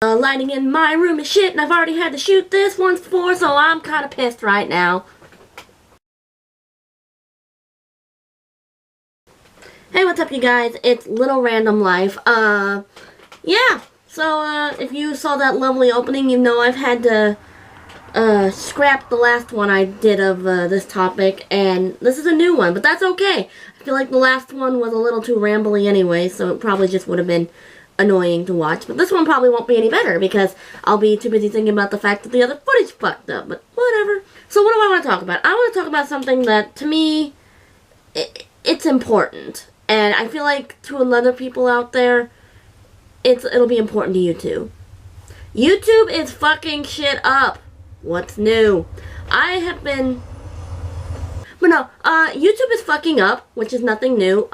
Lighting in my room is shit, and I've already had to shoot this once before, so I'm kind of pissed right now. Hey, what's up, you guys? It's LilRandomLife. Yeah. So, if you saw that lovely opening, you know I've had to scrap the last one I did of this topic, and this is a new one, but that's okay. I feel like the last one was a little too rambly anyway, so it probably just would have been annoying to watch. But this one probably won't be any better because I'll be too busy thinking about the fact that the other footage fucked up, but whatever. So what do I want to talk about? I want to talk about something that, to me, it's important. And I feel like to other people out there, it'll be important to you too. YouTube is fucking shit up. What's new? YouTube is fucking up, which is nothing new.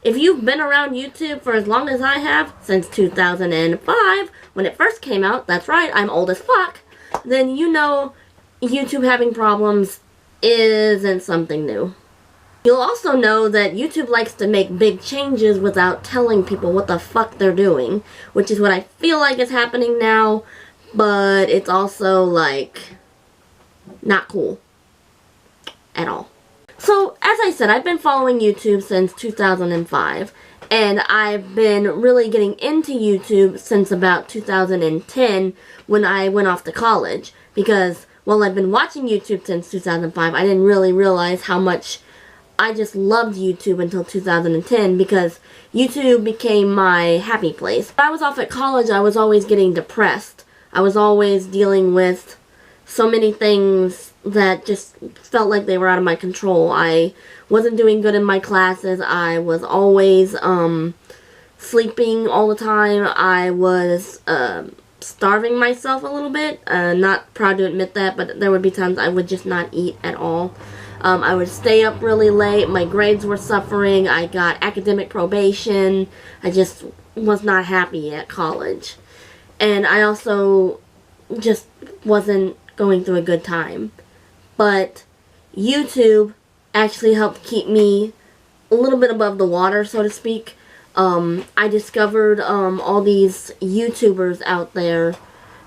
If you've been around YouTube for as long as I have, since 2005, when it first came out, that's right, I'm old as fuck, then you know YouTube having problems isn't something new. You'll also know that YouTube likes to make big changes without telling people what the fuck they're doing, which is what I feel like is happening now, but it's also, like, not cool at all. So, as I said, I've been following YouTube since 2005, and I've been really getting into YouTube since about 2010 when I went off to college, because while I've been watching YouTube since 2005, I didn't really realize how much I just loved YouTube until 2010, because YouTube became my happy place. When I was off at college, I was always getting depressed. I was always dealing with so many things that just felt like they were out of my control. I wasn't doing good in my classes. I was always sleeping all the time. I was starving myself a little bit. Not proud to admit that, but there would be times I would just not eat at all. I would stay up really late. My grades were suffering. I got academic probation. I just was not happy at college. And I also just wasn't going through a good time. But YouTube actually helped keep me a little bit above the water, so to speak. I discovered all these YouTubers out there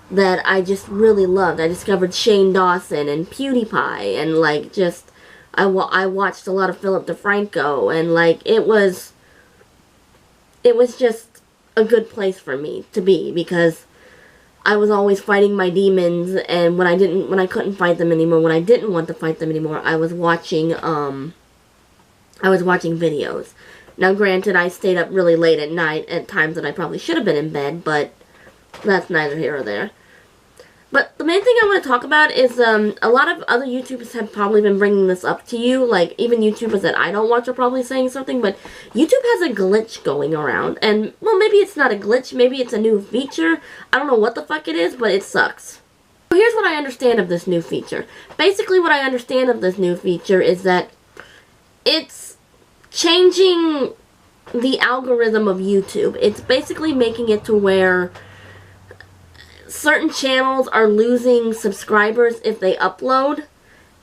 that I just really loved. I discovered Shane Dawson and PewDiePie, and like just I watched a lot of Philip DeFranco, and like it was just a good place for me to be, because I was always fighting my demons, and when I couldn't fight them anymore, when I didn't want to fight them anymore, I was watching videos. Now granted, I stayed up really late at night at times that I probably should have been in bed, but that's neither here or there. But the main thing I want to talk about is a lot of other YouTubers have probably been bringing this up to you. Like, even YouTubers that I don't watch are probably saying something, but YouTube has a glitch going around. And, well, maybe it's not a glitch. Maybe it's a new feature. I don't know what the fuck it is, but it sucks. So here's what I understand of this new feature. Basically, what I understand of this new feature is that it's changing the algorithm of YouTube. It's basically making it to where certain channels are losing subscribers if they upload,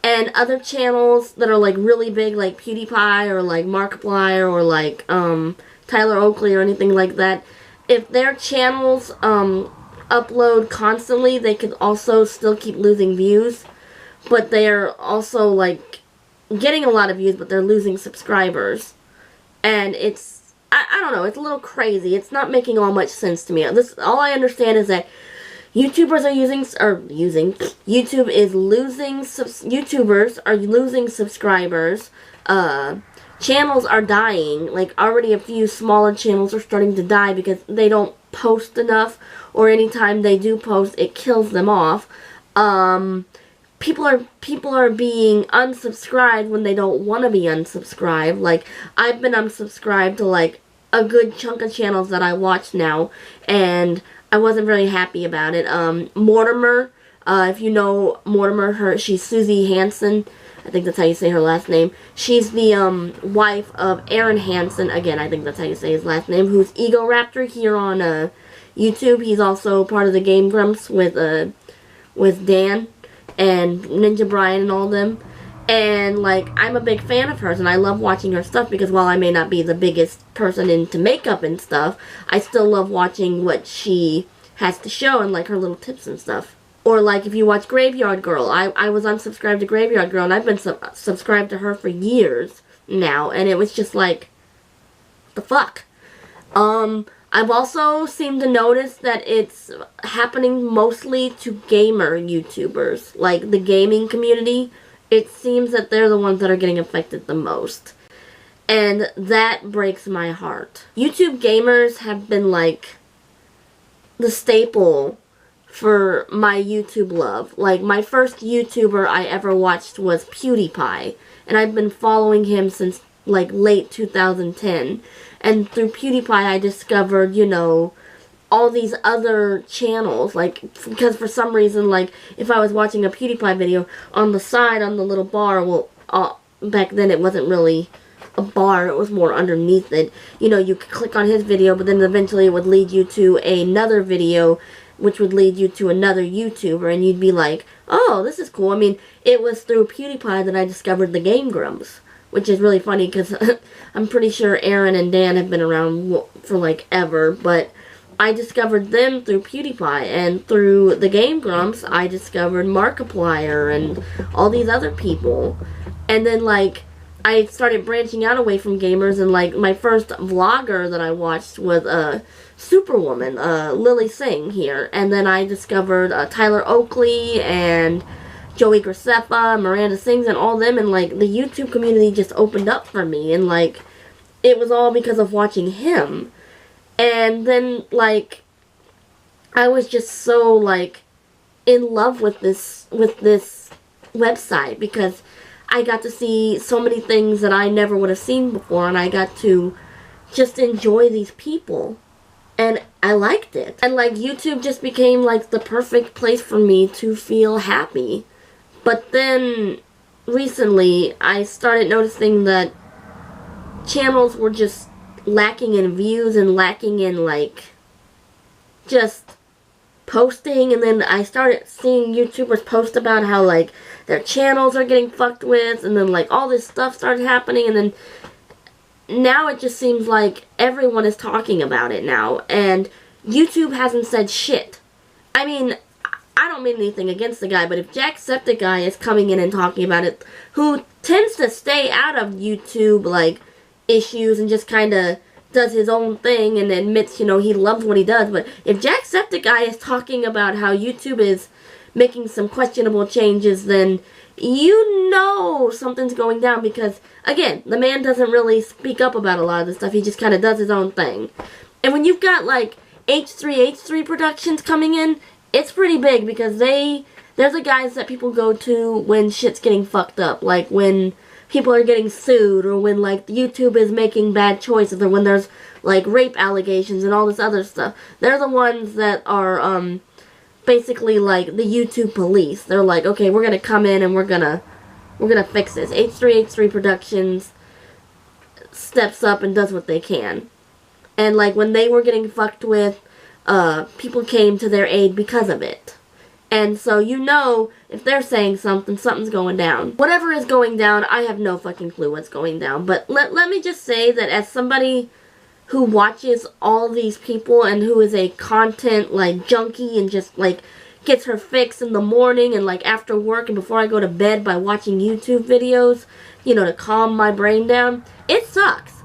and other channels that are like really big, like PewDiePie or like Markiplier or like Tyler Oakley or anything like that, if their channels upload constantly, they could also still keep losing views, but they're also like getting a lot of views, but they're losing subscribers. And it's I don't know, it's a little crazy. It's not making all much sense to me. All I understand is that YouTubers are losing subscribers. Channels are dying. Like, already a few smaller channels are starting to die because they don't post enough, or anytime they do post, it kills them off. People are being unsubscribed when they don't want to be unsubscribed. Like, I've been unsubscribed to like a good chunk of channels that I watch now, and I wasn't very happy about it. Mortimer, if you know Mortimer, she's Susie Hansen. I think that's how you say her last name. She's the wife of Aaron Hansen. Again, I think that's how you say his last name. Who's Ego Raptor here on YouTube. He's also part of the Game Grumps with Dan and Ninja Brian and all of them. And, like, I'm a big fan of hers, and I love watching her stuff, because while I may not be the biggest person into makeup and stuff, I still love watching what she has to show and like her little tips and stuff. Or like if you watch Graveyard Girl, I was unsubscribed to Graveyard Girl and I've been subscribed to her for years now, and it was just like, what the fuck? I've also seemed to notice that it's happening mostly to gamer YouTubers, like the gaming community. It seems that they're the ones that are getting affected the most. And that breaks my heart. YouTube gamers have been like the staple for my YouTube love. Like my first YouTuber I ever watched was PewDiePie, and I've been following him since like late 2010. And through PewDiePie I discovered, you know, all these other channels, like, because for some reason, like, if I was watching a PewDiePie video, on the side, on the little bar, well, back then it wasn't really a bar, it was more underneath it. You know, you could click on his video, but then eventually it would lead you to another video, which would lead you to another YouTuber, and you'd be like, oh, this is cool. I mean, it was through PewDiePie that I discovered the Game Grumps, which is really funny, because I'm pretty sure Aaron and Dan have been around for, like, ever, but I discovered them through PewDiePie, and through the Game Grumps, I discovered Markiplier and all these other people. And then, like, I started branching out away from gamers, and, like, my first vlogger that I watched was, Superwoman, Lily Singh here. And then I discovered, Tyler Oakley and Joey Graceffa, Miranda Sings, and all them, and, like, the YouTube community just opened up for me, and, like, it was all because of watching him. And then, like, I was just so, like, in love with this website, because I got to see so many things that I never would have seen before, and I got to just enjoy these people, and I liked it. And, like, YouTube just became, like, the perfect place for me to feel happy. But then, recently, I started noticing that channels were just lacking in views and lacking in, like, just posting. And then I started seeing YouTubers post about how, like, their channels are getting fucked with, and then, like, all this stuff started happening, and then now it just seems like everyone is talking about it now, and YouTube hasn't said shit. I mean, I don't mean anything against the guy, but if Jacksepticeye is coming in and talking about it, who tends to stay out of YouTube, like, issues and just kind of does his own thing and admits, you know, he loves what he does, but if Jacksepticeye is talking about how YouTube is making some questionable changes, then you know something's going down, because, again, the man doesn't really speak up about a lot of this stuff. He just kind of does his own thing. And when you've got, like, H3 Productions coming in, it's pretty big, because they're the guys that people go to when shit's getting fucked up. Like, when people are getting sued, or when, like, YouTube is making bad choices, or when there's, like, rape allegations and all this other stuff. They're the ones that are, basically, like, the YouTube police. They're like, okay, we're gonna come in and we're gonna fix this. H3 Productions steps up and does what they can. And, like, when they were getting fucked with, people came to their aid because of it. And so, you know, if they're saying something, something's going down. Whatever is going down, I have no fucking clue what's going down. But let me just say that as somebody who watches all these people and who is a content, like, junkie and just, like, gets her fix in the morning and, like, after work and before I go to bed by watching YouTube videos, you know, to calm my brain down, it sucks.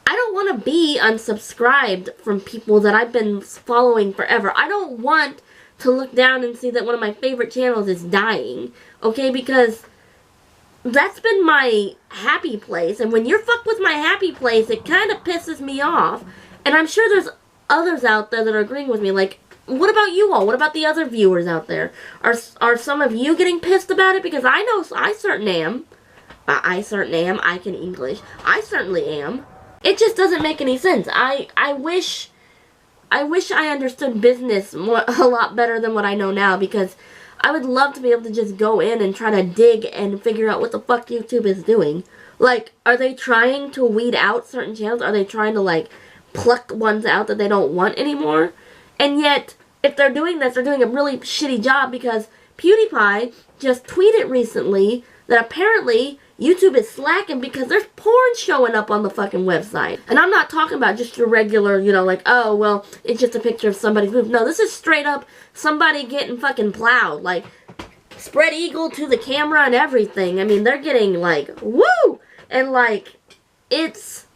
I don't want to be unsubscribed from people that I've been following forever. I don't want to look down and see that one of my favorite channels is dying, okay, because that's been my happy place, and when you're fucked with my happy place, it kind of pisses me off, and I'm sure there's others out there that are agreeing with me. Like, what about you all? What about the other viewers out there? Are some of you getting pissed about it? Because I know I certainly am. I can English. I certainly am. It just doesn't make any sense. I wish I understood business a lot better than what I know now, because I would love to be able to just go in and try to dig and figure out what the fuck YouTube is doing. Like, are they trying to weed out certain channels? Are they trying to, like, pluck ones out that they don't want anymore? And yet, if they're doing this, they're doing a really shitty job, because PewDiePie just tweeted recently that apparently YouTube is slacking because there's porn showing up on the fucking website. And I'm not talking about just your regular, you know, like, oh, well, it's just a picture of somebody's boob. No, this is straight up somebody getting fucking plowed. Like, spread eagle to the camera and everything. I mean, they're getting, like, woo! And, like, it's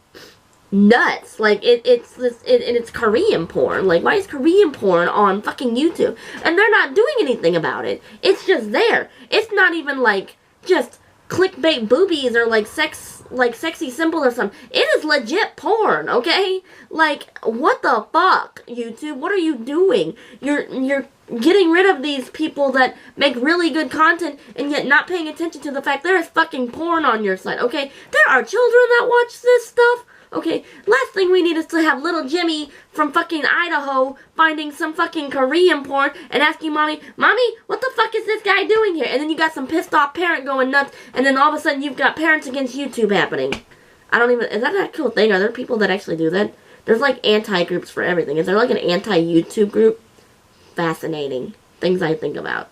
nuts. Like, it's Korean porn. Like, why is Korean porn on fucking YouTube? And they're not doing anything about it. It's just there. It's not even, like, just clickbait boobies or, like, sexy symbol or something. It is legit porn, okay? Like, what the fuck, YouTube? What are you doing? You're getting rid of these people that make really good content and yet not paying attention to the fact there is fucking porn on your site, okay? There are children that watch this stuff, okay? Last thing we need is to have little Jimmy from fucking Idaho finding some fucking Korean porn and asking Mommy, what the fuck is this guy doing here? And then you got some pissed off parent going nuts, and then all of a sudden you've got Parents Against YouTube happening. Is that a cool thing? Are there people that actually do that? There's like anti-groups for everything. Is there like an anti-YouTube group? Fascinating things I think about.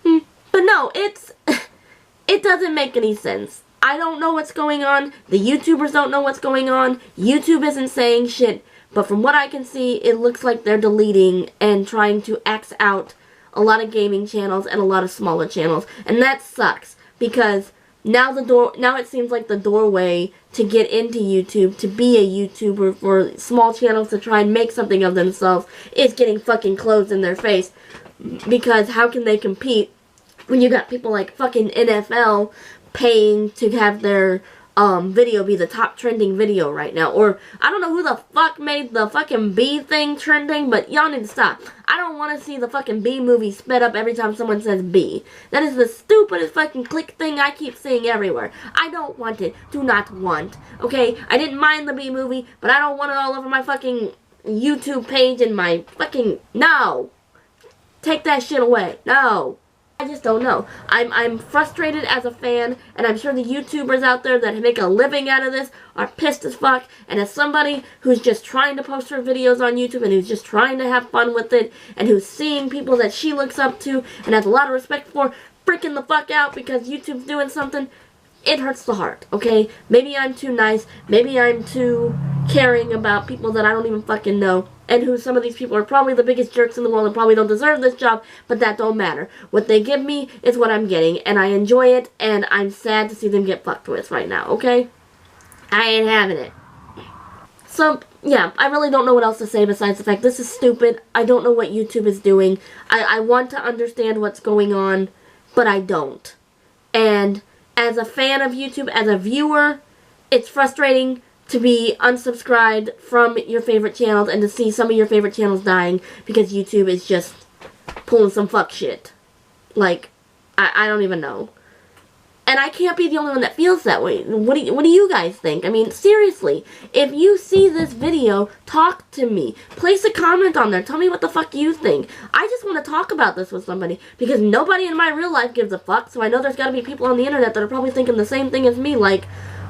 But no, it doesn't make any sense. I don't know what's going on. The YouTubers don't know what's going on. YouTube isn't saying shit. But from what I can see, it looks like they're deleting and trying to X out a lot of gaming channels and a lot of smaller channels. And that sucks because now it seems like the doorway to get into YouTube, to be a YouTuber for small channels to try and make something of themselves, is getting fucking closed in their face. Because how can they compete when you got people like fucking NFL paying to have their video be the top trending video right now? Or, I don't know who the fuck made the fucking bee thing trending, but y'all need to stop. I don't want to see the fucking bee movie sped up every time someone says bee. That is the stupidest fucking click thing I keep seeing everywhere. I don't want it. Do not want. Okay? I didn't mind the bee movie, but I don't want it all over my fucking YouTube page and my fucking... No! Take that shit away. No! I just don't know. I'm frustrated as a fan, and I'm sure the YouTubers out there that make a living out of this are pissed as fuck. And as somebody who's just trying to post her videos on YouTube and who's just trying to have fun with it and who's seeing people that she looks up to and has a lot of respect for freaking the fuck out because YouTube's doing something, it hurts the heart, okay? Maybe I'm too nice. Maybe I'm too caring about people that I don't even fucking know. And who some of these people are probably the biggest jerks in the world and probably don't deserve this job, but that don't matter. What they give me is what I'm getting, and I enjoy it, and I'm sad to see them get fucked with right now, okay? I ain't having it. So, yeah, I really don't know what else to say besides the fact this is stupid. I don't know what YouTube is doing. I want to understand what's going on, but I don't. And as a fan of YouTube, as a viewer, it's frustrating to be unsubscribed from your favorite channels and to see some of your favorite channels dying because YouTube is just pulling some fuck shit. Like, I don't even know. And I can't be the only one that feels that way. What do you guys think? I mean, seriously, if you see this video, talk to me. Place a comment on there. Tell me what the fuck you think. I just want to talk about this with somebody because nobody in my real life gives a fuck, so I know there's got to be people on the internet that are probably thinking the same thing as me, like,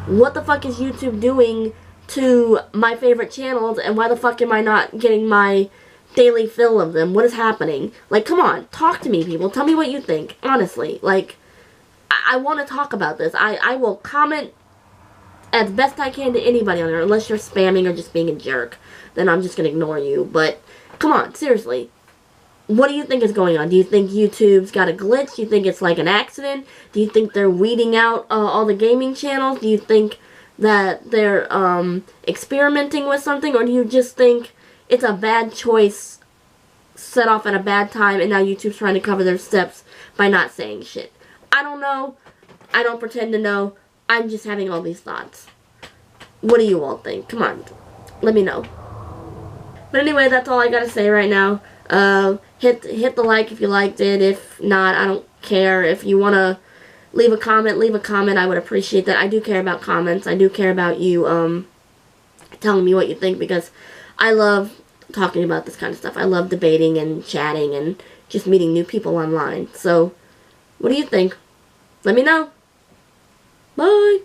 what the fuck is YouTube doing to my favorite channels, and why the fuck am I not getting my daily fill of them? What is happening? Like, come on, talk to me, people. Tell me what you think. Honestly, like, I want to talk about this. I will comment as best I can to anybody on there, unless you're spamming or just being a jerk. Then I'm just going to ignore you. But, come on, seriously. What do you think is going on? Do you think YouTube's got a glitch? Do you think it's like an accident? Do you think they're weeding out all the gaming channels? Do you think that they're experimenting with something? Or do you just think it's a bad choice set off at a bad time and now YouTube's trying to cover their steps by not saying shit? I don't know. I don't pretend to know. I'm just having all these thoughts. What do you all think? Come on. Let me know. But anyway, that's all I gotta say right now. Hit the like if you liked it. If not, I don't care. If you want to leave a comment, leave a comment. I would appreciate that. I do care about comments. I do care about you telling me what you think because I love talking about this kind of stuff. I love debating and chatting and just meeting new people online. So, what do you think? Let me know. Bye.